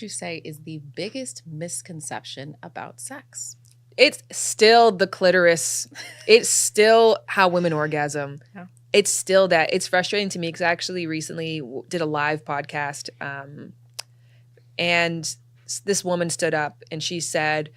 you say is the biggest misconception about sex? It's still the clitoris. It's still how women orgasm. Yeah. It's still that. It's frustrating to me because I actually recently did a live podcast, and this woman stood up and she said,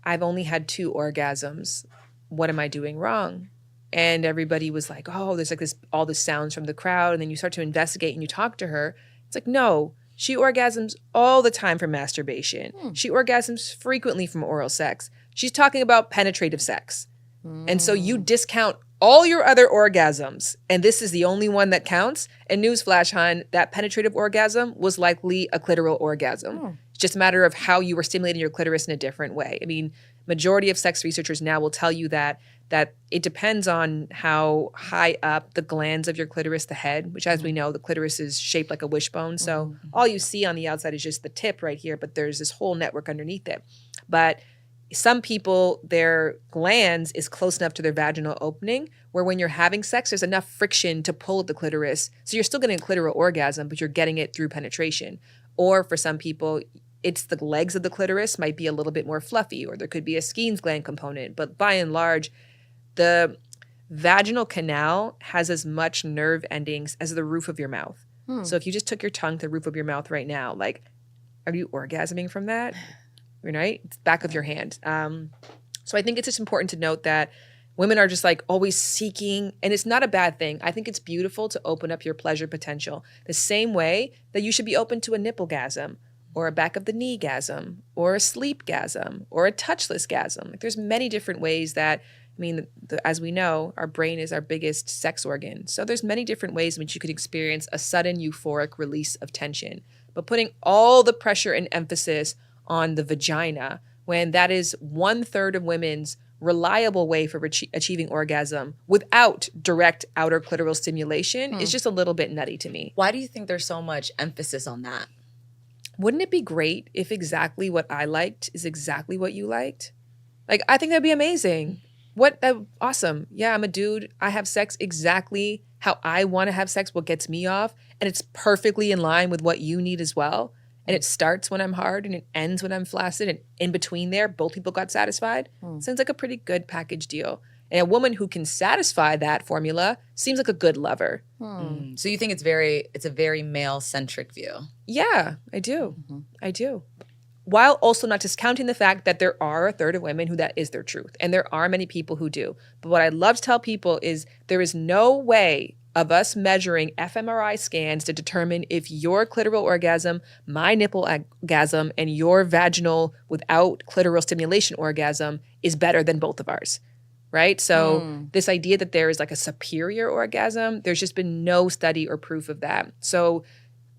I've only had 2 orgasms. What am I doing wrong? And everybody was like, oh, there's like all this sounds from the crowd. And then you start to investigate and you talk to her. It's like, no, she orgasms all the time from masturbation. She orgasms frequently from oral sex. She's talking about penetrative sex. And so you discount all your other orgasms, and this is the only one that counts. And newsflash, hon, that penetrative orgasm was likely a clitoral orgasm. It's just a matter of how you were stimulating your clitoris in a different way. I mean, majority of sex researchers now will tell you that it depends on how high up the glands of your clitoris, the head, which as we know, the clitoris is shaped like a wishbone. So all you see on the outside is just the tip right here, but there's this whole network underneath it. But some people, their glands is close enough to their vaginal opening where when you're having sex, there's enough friction to pull at the clitoris. So you're still getting a clitoral orgasm, but you're getting it through penetration. Or for some people, it's the legs of the clitoris might be a little bit more fluffy, or there could be a Skene's gland component. But by and large, the vaginal canal has as much nerve endings as the roof of your mouth. So if you just took your tongue to the roof of your mouth right now, like, are you orgasming from that? Right? It's back of your hand. So I think it's just important to note that women are just like always seeking, and it's not a bad thing. I think it's beautiful to open up your pleasure potential the same way that you should be open to a nipple-gasm or a back of the knee-gasm or a sleep-gasm or a touchless-gasm. Like, there's many different ways that, I mean, as we know, our brain is our biggest sex organ. So there's many different ways in which you could experience a sudden euphoric release of tension. But putting all the pressure and emphasis on the vagina, when that is 1/3 of women's reliable way for achieving orgasm without direct outer clitoral stimulation, is just a little bit nutty to me. Why do you think there's so much emphasis on that? Wouldn't it be great if exactly what I liked is exactly what you liked? Like, I think that'd be amazing. Awesome. Yeah, I'm a dude. I have sex exactly how I want to have sex, what gets me off, and it's perfectly in line with what you need as well. And it starts when I'm hard and it ends when I'm flaccid, and in between there, both people got satisfied. Sounds like a pretty good package deal. And a woman who can satisfy that formula seems like a good lover. So you think it's a very male-centric view? Yeah, I do. I do. While also not discounting the fact that there are 1/3 of women who that is their truth. And there are many people who do. But what I love to tell people is there is no way of us measuring fMRI scans to determine if your clitoral orgasm, my nipple orgasm, and your vaginal without clitoral stimulation orgasm is better than both of ours, right? So this idea that there is like a superior orgasm, there's just been no study or proof of that. So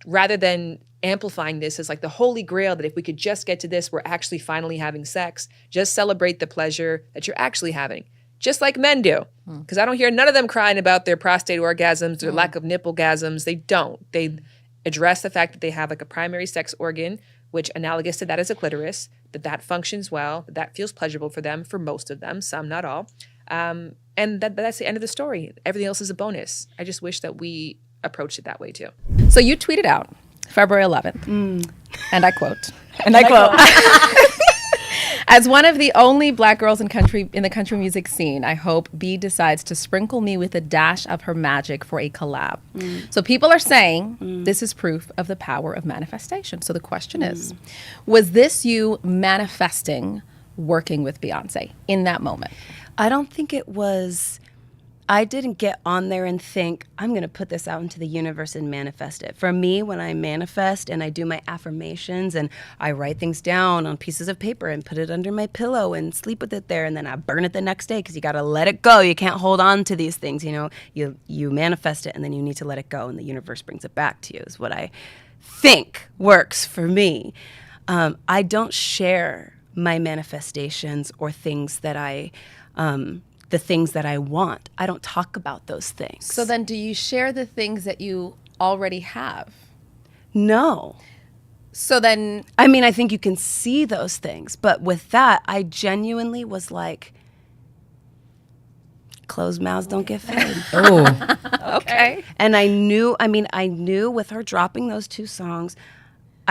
rather than amplifying this as like the holy grail that if we could just get to this, we're actually finally having sex, just celebrate the pleasure that you're actually having. Just like men do, because I don't hear none of them crying about their prostate orgasms, their lack of nipple-gasms. They don't. They address the fact that they have like a primary sex organ, which analogous to that is a clitoris, that functions well, that feels pleasurable for them, for most of them, some, not all. And that's the end of the story. Everything else is a bonus. I just wish that we approached it that way too. So you tweeted out February 11th, and I quote, as one of the only Black girls in the country music scene, I hope B decides to sprinkle me with a dash of her magic for a collab. So people are saying this is proof of the power of manifestation. So the question is, was this you manifesting working with Beyonce in that moment? I don't think it was. I didn't get on there and think, I'm going to put this out into the universe and manifest it. For me, when I manifest and I do my affirmations and I write things down on pieces of paper and put it under my pillow and sleep with it there, and then I burn it the next day because you got to let it go. You can't hold on to these things. You know, you manifest it and then you need to let it go, and the universe brings it back to you is what I think works for me. I don't share my manifestations or things that the things that I want. I don't talk about those things. So then do you share the things that you already have? No. So then... I mean, I think you can see those things. But with that, I genuinely was like, closed mouths don't get fed. Okay. And I knew with her dropping those 2 songs,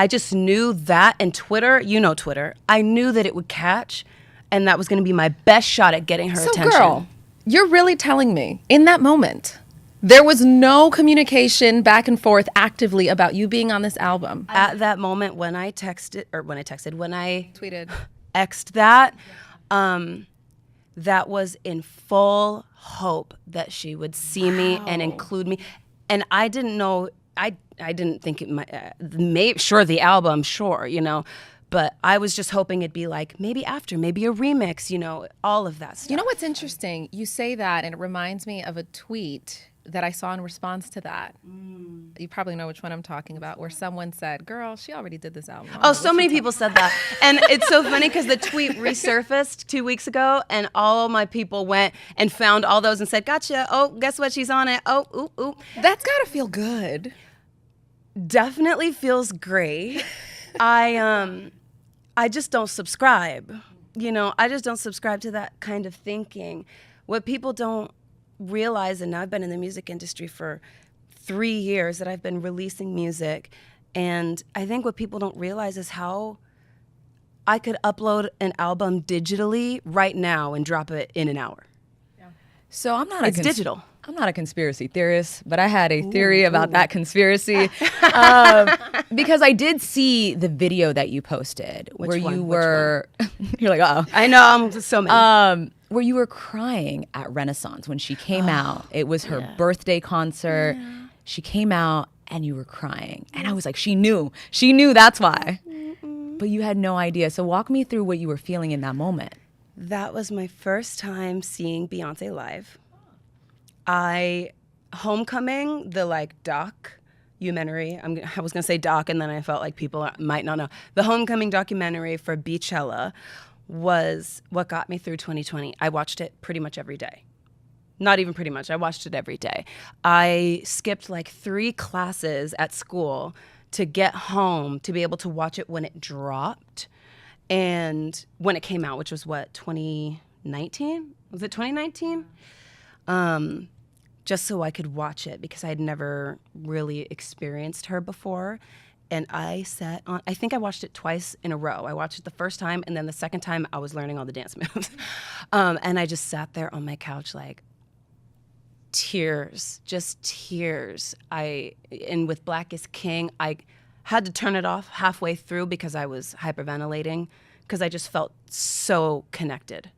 I just knew that, and Twitter, you know Twitter, I knew that it would catch, and that was going to be my best shot at getting her attention. So girl, you're really telling me in that moment, there was no communication back and forth actively about you being on this album? At that moment when I tweeted, X'd that, that was in full hope that she would see me and include me. And I didn't know, I didn't think it might, sure, the album, sure, you know, but I was just hoping it'd be like, maybe after, maybe a remix, you know, all of that stuff. You know what's interesting? You say that, and it reminds me of a tweet that I saw in response to that. You probably know which one I'm talking about, where someone said, girl, she already did this album. Oh, so many people said that. And it's so funny because the tweet resurfaced 2 weeks ago, and all my people went and found all those and said, gotcha. Oh, guess what? She's on it. Oh, ooh, ooh. That's got to feel good. Definitely feels great. I just don't subscribe. You know, I just don't subscribe to that kind of thinking. What people don't realize, and now I've been in the music industry for 3 years that I've been releasing music, and I think what people don't realize is how I could upload an album digitally right now and drop it in an hour. So I'm not It's digital. I'm not a conspiracy theorist, but I had a theory about that conspiracy because I did see the video that you posted where you were. You're like, uh-oh. I know, I'm just so mad. Where you were crying at Renaissance when she came out. It was her birthday concert. Yeah. She came out and you were crying. And I was like, she knew. She knew, that's why. But you had no idea. So walk me through what you were feeling in that moment. That was my first time seeing Beyonce live. Homecoming, the like documentary, I was gonna say doc, and then I felt like people might not know. The Homecoming documentary for Beachella was what got me through 2020. I watched it pretty much every day. Not even pretty much, I watched it every day. I skipped like 3 classes at school to get home to be able to watch it when it dropped and when it came out, which was what, 2019? Was it 2019? Just so I could watch it because I had never really experienced her before. And I think I watched it twice in a row. I watched it the first time, and then the second time I was learning all the dance moves. And I just sat there on my couch like, tears, just tears. And with Black is King, I had to turn it off halfway through because I was hyperventilating because I just felt so connected.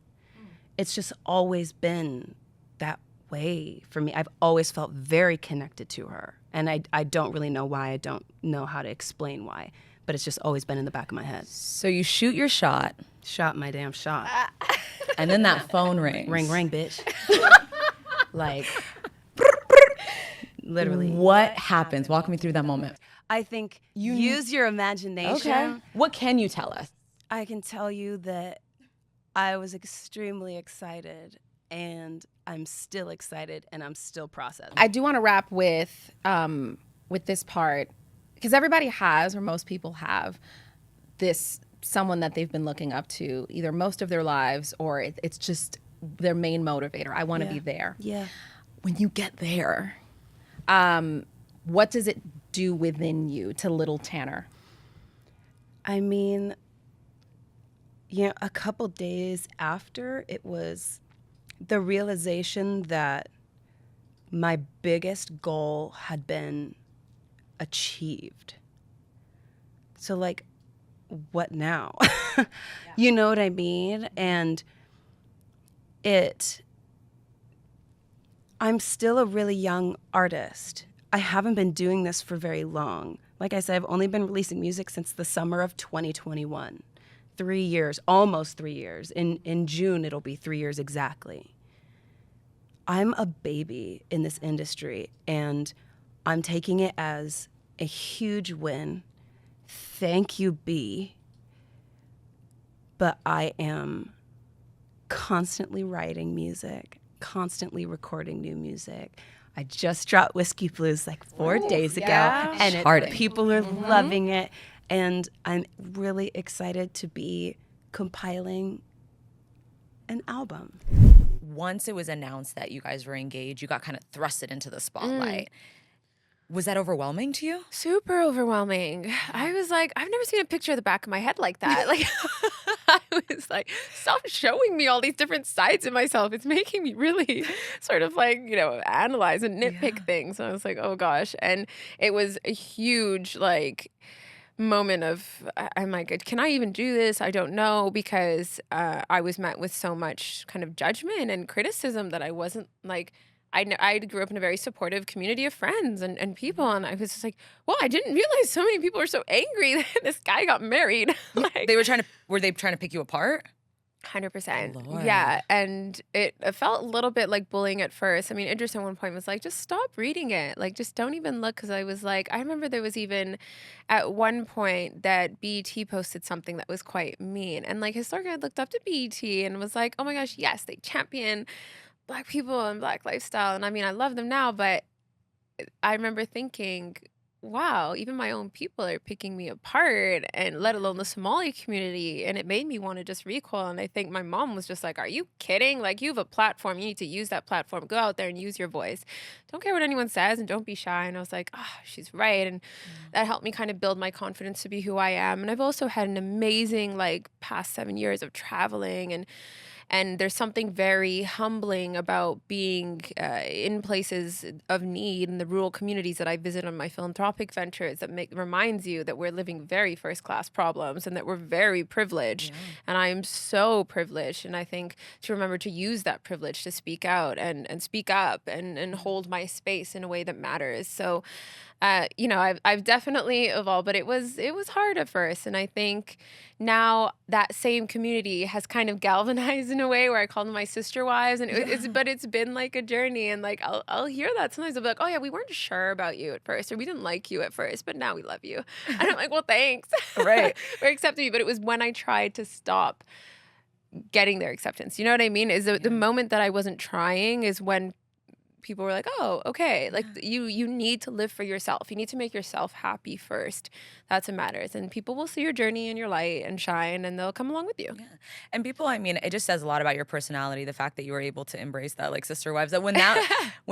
It's just always been that way for me. I've always felt very connected to her. And I don't really know why. I don't know how to explain why. But it's just always been in the back of my head. So you shoot your shot. Shot my damn shot. And then that phone rings. Ring, ring, bitch. Like, literally. What happens? Walk me through that moment. I think use your imagination. Okay. What can you tell us? I can tell you that I was extremely excited, and I'm still excited, and I'm still processing. I do want to wrap with this part, because everybody has, or most people have, this someone that they've been looking up to either most of their lives, or it's just their main motivator. I want to be there. Yeah. When you get there, what does it do within you to little Tanner? I mean, a couple days after, it was the realization that my biggest goal had been achieved. So, like, what now? Yeah. You know what I mean? And I'm still a really young artist. I haven't been doing this for very long. Like I said, I've only been releasing music since the summer of 2021. 3 years, almost 3 years. In June, it'll be 3 years exactly. I'm a baby in this industry, and I'm taking it as a huge win. Thank you, B. But I am constantly writing music, constantly recording new music. I just dropped Whiskey Blues like 4 days ago, and people are loving it. And I'm really excited to be compiling an album. Once it was announced that you guys were engaged, you got kind of thrusted into the spotlight. Was that overwhelming to you? Super overwhelming. I was like, I've never seen a picture of the back of my head like that. Like, I was like, stop showing me all these different sides of myself. It's making me really sort of like, analyze and nitpick things. And I was like, oh gosh. And it was a huge like moment of, I'm like, can I even do this? I don't know, because I was met with so much kind of judgment and criticism that I wasn't like, I grew up in a very supportive community of friends and people, and I was just like, well, I didn't realize so many people were so angry that this guy got married. Like, were they trying to pick you apart? 100%. Lord. Yeah. And it felt a little bit like bullying at first. I mean, Idris at one point was like, just stop reading it. Like, just don't even look. Because I was like, I remember there was even at one point that BET posted something that was quite mean. And like, historically, I looked up to BET and was like, oh my gosh, yes, they champion Black people and Black lifestyle. And I mean, I love them now. But I remember thinking, wow, even my own people are picking me apart, and let alone the Somali community. And it made me want to just recoil. And I think my mom was just like, are you kidding? Like, you have a platform. You need to use that platform. Go out there and use your voice. Don't care what anyone says and don't be shy. And I was like, she's right. And that helped me kind of build my confidence to be who I am. And I've also had an amazing, like, past 7 years of traveling, and there's something very humbling about being in places of need in the rural communities that I visit on my philanthropic ventures that reminds you that we're living very first-class problems and that we're very privileged. Yeah. And I am so privileged. And I think to remember to use that privilege to speak out and speak up and hold my space in a way that matters. So, I've definitely evolved, but it was hard at first. And I think now that same community has kind of galvanized in a way where I call them my sister wives. And it's been like a journey. And like, I'll hear that sometimes. I'll be like, oh yeah, we weren't sure about you at first, or we didn't like you at first, but now we love you. And I'm like, well, thanks. Right. For accepting me. But it was when I tried to stop getting their acceptance. You know what I mean? Is the moment that I wasn't trying is when people were like, oh, okay, like you need to live for yourself. You need to make yourself happy first. That's what matters. And people will see your journey and your light and shine, and they'll come along with you. Yeah. And people, I mean, it just says a lot about your personality, the fact that you were able to embrace that, like, sister wives. That when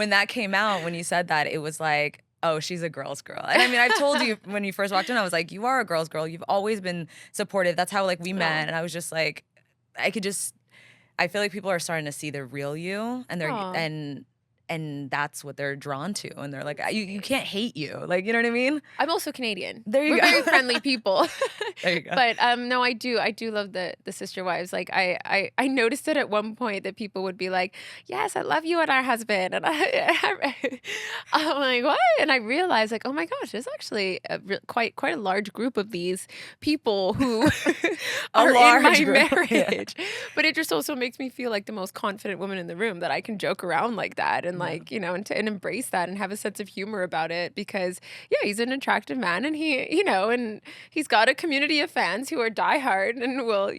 that came out, when you said that, it was like, oh, she's a girl's girl. And I mean, I told you when you first walked in, I was like, you are a girl's girl. You've always been supportive. That's how, like, we met. And I was just like, I feel like people are starting to see the real you, and and that's what they're drawn to. And they're like, you can't hate you. Like, you know what I mean? I'm also Canadian. There you We're go. very friendly people. There you go. But no, I do love the sister wives. Like, I noticed it at one point that people would be like, yes, I love you and our husband. And I'm like, what? And I realized, like, oh my gosh, there's actually quite a large group of these people who are in my marriage. Yeah. But it just also makes me feel like the most confident woman in the room, that I can joke around like that and like, and embrace that and have a sense of humor about it, because he's an attractive man, and and he's got a community of fans who are diehard and will,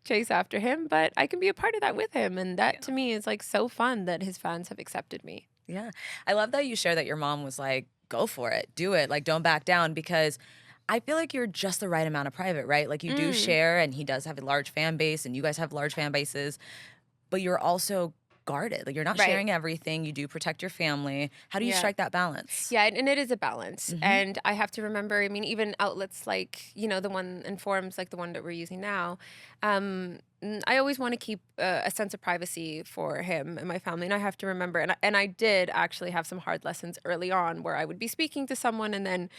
chase after him, but I can be a part of that with him. And that to me is like so fun that his fans have accepted me. Yeah. I love that you share that your mom was like, go for it, do it, like, don't back down, because I feel like you're just the right amount of private, right? Like, you do share, and he does have a large fan base, and you guys have large fan bases, but you're also guarded. Like, you're not sharing everything. You do protect your family. How do you strike that balance? Yeah, and it is a balance. And I have to remember, I mean, even outlets like, the one in forums like the one that we're using now, I always want to keep a sense of privacy for him and my family. And I have to remember, and I did actually have some hard lessons early on where I would be speaking to someone, and then,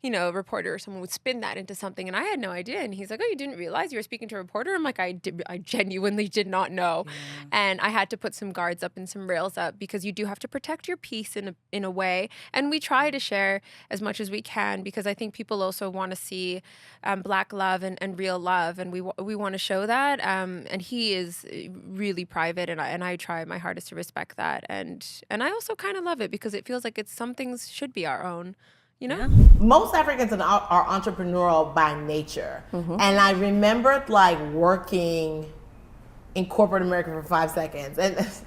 a reporter or someone would spin that into something, and I had no idea. And he's like, oh, you didn't realize you were speaking to a reporter? I'm like, I genuinely did not know. Yeah. And I had to put some guards up and some rails up, because you do have to protect your peace in a way. And we try to share as much as we can, because I think people also want to see Black love and real love. And we want to show that. And he is really private, and I try my hardest to respect that. And I also kind of love it, because it feels like some things should be our own, Yeah. Most Africans are entrepreneurial by nature. And I remembered like working in corporate America for 5 seconds. And this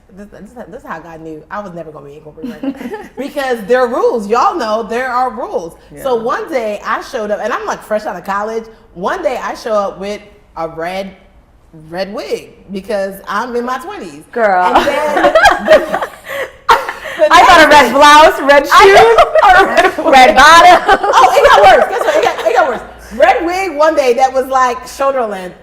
is how God knew I was never going to be in corporate America. Because there are rules. Y'all know there are rules. Yeah. So one day I showed up, and I'm like fresh out of college. One day I show up with a red wig, because I'm in my 20s. Girl. And then I thought a red blouse, red shoes, red bottom. Oh, it got worse. Guess what? It got worse. Red wig one day that was like shoulder length.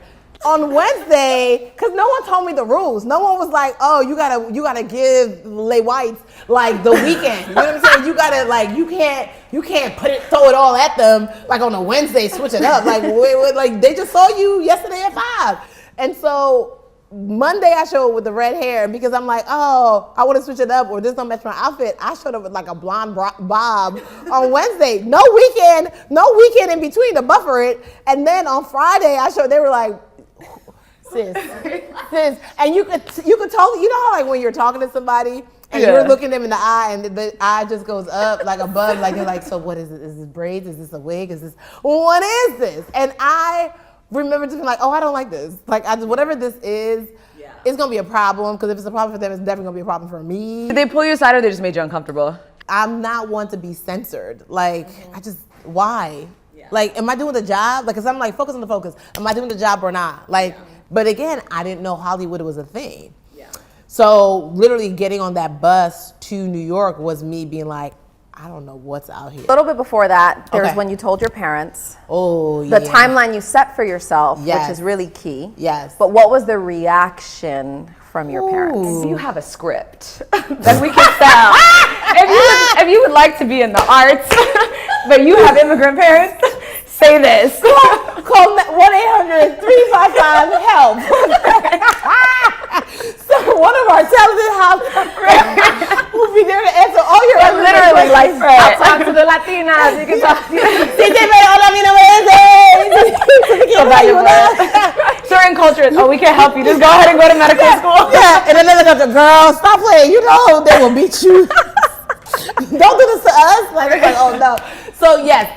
On Wednesday, because no one told me the rules. No one was like, oh, you gotta give lay whites like the weekend. You know what I'm saying? You gotta like you can't throw it all at them like on a Wednesday, switch it up. Like they just saw you yesterday at 5. And so Monday I showed up with the red hair because I'm like, oh, I want to switch it up or this don't match my outfit. I showed up with like a blonde bob on Wednesday. No weekend in between to buffer it. And then on Friday they were like, sis, and you could totally, you know how like when you're talking to somebody and you're looking them in the eye and the eye just goes up like above, like you're like, so what is it? Is this braids? Is this a wig? What is this? And I remember just being like, oh, I don't like this. Like whatever this is, it's gonna be a problem because if it's a problem for them, it's definitely gonna be a problem for me. Did they pull you aside or they just made you uncomfortable? I'm not one to be censored. Like why? Yeah. Like, am I doing the job? Like, cause I'm like, focus on the focus. Am I doing the job or not? Like. But again, I didn't know Hollywood was a thing. Yeah. So literally getting on that bus to New York was me being like, I don't know what's out here. A little bit before that, there's when you told your parents. Oh, yeah. The timeline you set for yourself, yes. which is really key. Yes. But what was the reaction from your parents? You have a script that we can sell. If you would like to be in the arts, but you have immigrant parents, say this. Call 1-800-355-HELP. So one of our talented house will be there to answer all your literally like I'll talk to the Latinas. You can talk to certain cultures. Oh, we can't help you. Just go ahead and go to medical school. Yeah, and then they look up the girl. Stop playing. You know they will beat you. Don't do this to us. Like it's like, oh no. So yes,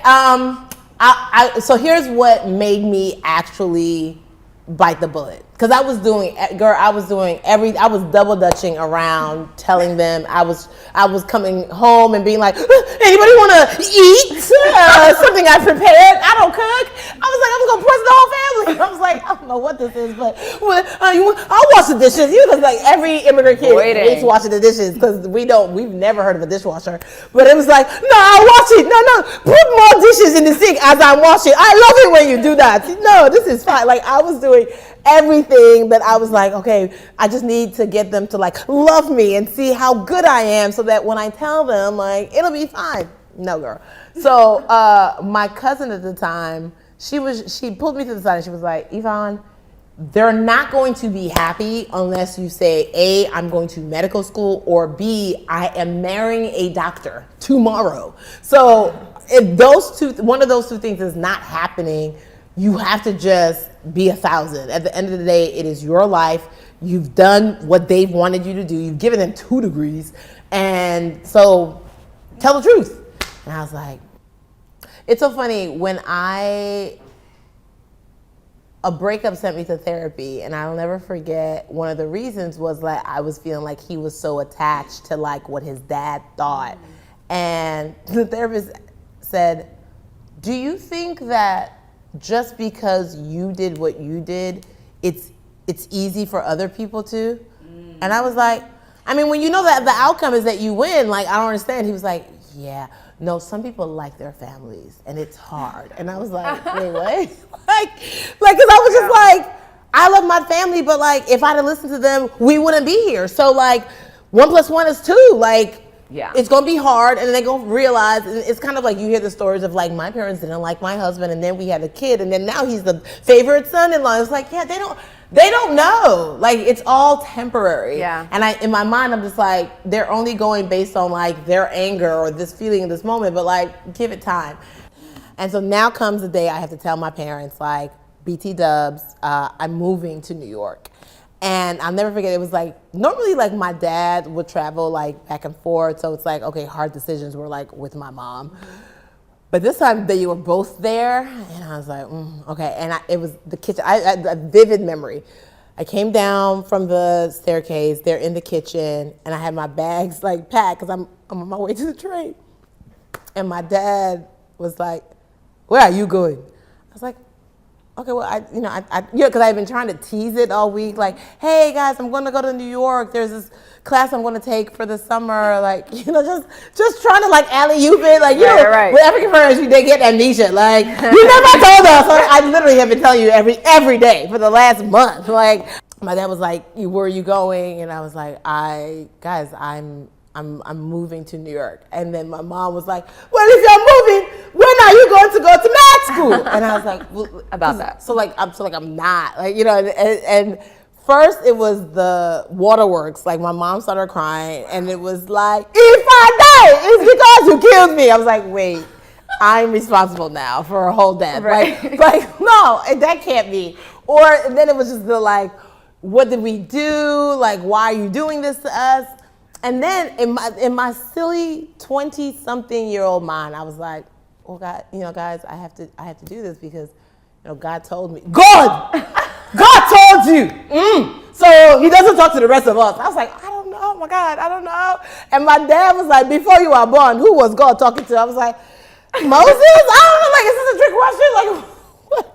so here's what made me actually bite the bullet. Because I was doing double dutching around, telling them I was coming home and being like, anybody want to eat something I prepared? I don't cook. I was like, I'm gonna poison the whole family. I was like, I don't know what this is, but I'll wash the dishes. You know, like every immigrant kid hates washing the dishes because we've never heard of a dishwasher. But it was like, no, I'll wash it. No, put more dishes in the sink as I'm washing. I love it when you do that. No, this is fine. Like I was doing everything that I was like, okay, I just need to get them to like love me and see how good I am so that when I tell them, like, it'll be fine. No, girl. So my cousin at the time, she pulled me to the side and she was like, Yvonne, they're not going to be happy unless you say, A, I'm going to medical school, or B, I am marrying a doctor tomorrow. So if one of those two things is not happening, you have to just be 1,000. At the end of the day, it is your life. You've done what they've wanted you to do. You've given them 2 degrees. And so tell the truth. And I was like, it's so funny when a breakup sent me to therapy, and I'll never forget one of the reasons was like I was feeling like he was so attached to like what his dad thought. And the therapist said, do you think that just because you did what you did, it's easy for other people to? And I was like, I mean, when you know that the outcome is that you win, like, I don't understand. He was like, yeah, no, some people like their families and it's hard. And I was like, wait, what? like, cause I was just like, I love my family, but like, if I'd have listened to them, we wouldn't be here. So like, 1 + 1 is 2. Like, yeah, it's gonna be hard, and then they gonna realize. And it's kind of like you hear the stories of like my parents didn't like my husband, and then we had a kid, and then now he's the favorite son-in-law. It's like, yeah, they don't know. Like it's all temporary. Yeah. And in my mind, I'm just like, they're only going based on like their anger or this feeling in this moment, but like give it time. And so now comes the day I have to tell my parents like, BT Dubs, I'm moving to New York. And I'll never forget, it was like, normally like my dad would travel like back and forth. So it's like, okay, hard decisions were like with my mom. But this time they were both there. And I was like, okay. And it was the kitchen. I had a vivid memory. I came down from the staircase, they're in the kitchen, and I had my bags like packed because I'm on my way to the train. And my dad was like, where are you going? I was like, okay, well, because I've been trying to tease it all week. Like, hey guys, I'm going to go to New York. There's this class I'm going to take for the summer. Like, just trying to like alley-oop it. Like, Right. with African parents, they get amnesia. Like, you never told us. Like, I literally have been telling you every day for the last month. Like, my dad was like, where are you going? And I was like, I'm moving to New York. And then my mom was like, well, if you're moving, when are you going to go to med school? And I was like, well, About that. So I'm not. Like, and first it was the waterworks. Like, my mom started crying, and it was like, if I die, it's because you killed me. I was like, wait, I'm responsible now for her whole death. Right. Like, no, that can't be. And then it was just the like, what did we do? Like, why are you doing this to us? And then in my silly 20-something-year-old mind, I was like, well, God, guys, I have to do this because, God told me. God told you. So he doesn't talk to the rest of us. I was like, I don't know. Oh my God, I don't know. And my dad was like, before you were born, who was God talking to? I was like, Moses? I don't know. Like, is this a trick question? Like, what?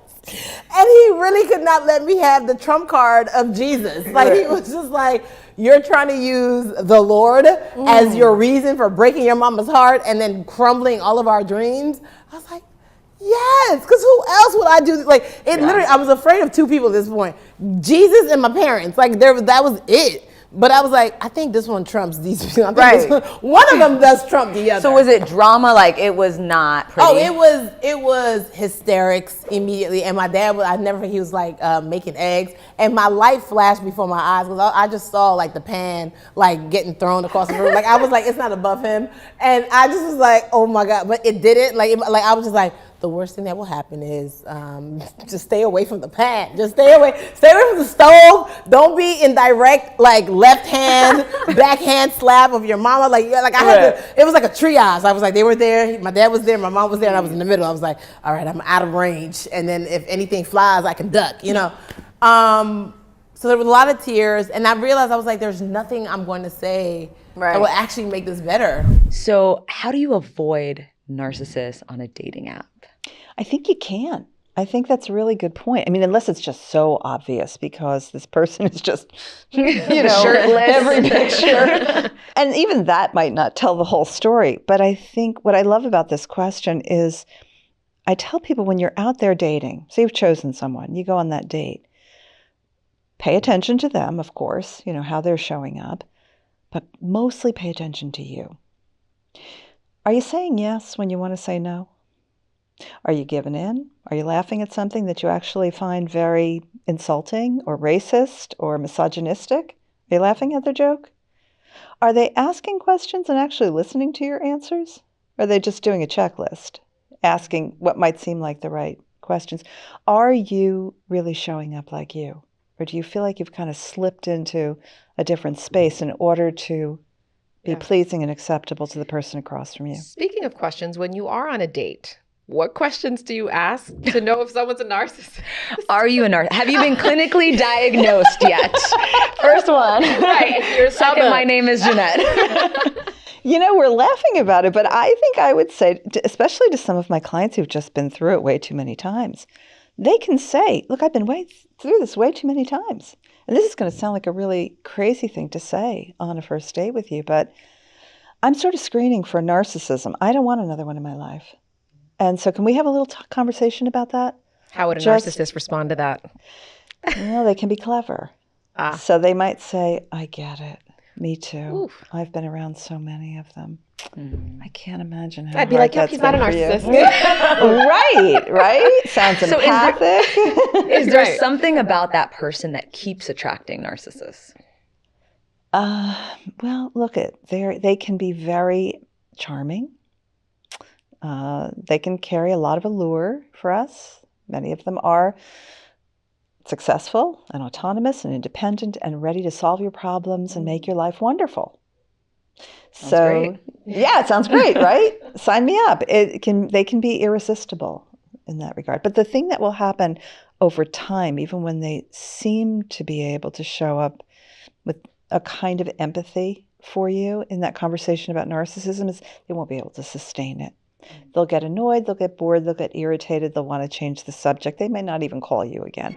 And he really could not let me have the trump card of Jesus. Like, he was just like, you're trying to use the Lord as your reason for breaking your mama's heart and then crumbling all of our dreams. I was like, yes, because who else would I do this? Like, literally, I was afraid of two people at this point. Jesus and my parents. Like, that was it. But I was like, I think this one trumps these people. One of them does trump the other. So was it drama? Like, it was not pretty? Oh, it was hysterics immediately. And my dad, I never think he was like making eggs. And my light flashed before my eyes because I just saw like the pan like getting thrown across the room. Like, I was like, it's not above him. And I just was like, oh my God. But it didn't. Like I was just like, the worst thing that will happen is just stay away from the pan. Just stay away from the stove. Don't be in direct like left hand, backhand slap of your mama. Like I had to. It was like a triage. I was like, they were there. My dad was there. My mom was there, and I was in the middle. I was like, all right, I'm out of range. And then if anything flies, I can duck. So there was a lot of tears, and I realized I was like, there's nothing I'm going to say that will actually make this better. So how do you avoid narcissists on a dating app? I think you can. I think that's a really good point. I mean, unless it's just so obvious because this person is just, shirtless. Every picture. And even that might not tell the whole story. But I think what I love about this question is I tell people when you're out there dating, say you've chosen someone, you go on that date, pay attention to them, of course, how they're showing up, but mostly pay attention to you. Are you saying yes when you want to say no? Are you giving in? Are you laughing at something that you actually find very insulting or racist or misogynistic? Are you laughing at their joke? Are they asking questions and actually listening to your answers? Or are they just doing a checklist, asking what might seem like the right questions? Are you really showing up like you? Or do you feel like you've kind of slipped into a different space in order to be pleasing and acceptable to the person across from you? Speaking of questions, when you are on a date, what questions do you ask to know if someone's a narcissist? Are you a narcissist? Have you been clinically diagnosed yet? First one. Right. You're Second, my name is Jeannette. We're laughing about it, but I think I would say, especially to some of my clients who've just been through it way too many times, they can say, look, I've been through this way too many times. And this is going to sound like a really crazy thing to say on a first date with you, but I'm sort of screening for narcissism. I don't want another one in my life. And so can we have a little conversation about that? How would a narcissist respond to that? They can be clever. So they might say, I get it. Me too. Oof. I've been around so many of them. I can't imagine how I'd be like, he's not a narcissist. Right? Sounds empathic. Is there something about that person that keeps attracting narcissists? Well, look, they can be very charming. They can carry a lot of allure for us. Many of them are successful and autonomous and independent and ready to solve your problems and make your life wonderful. Great. Yeah, it sounds great, right? Sign me up. They can be irresistible in that regard. But the thing that will happen over time, even when they seem to be able to show up with a kind of empathy for you in that conversation about narcissism, is they won't be able to sustain it. They'll get annoyed, they'll get bored, they'll get irritated, they'll want to change the subject. They may not even call you again.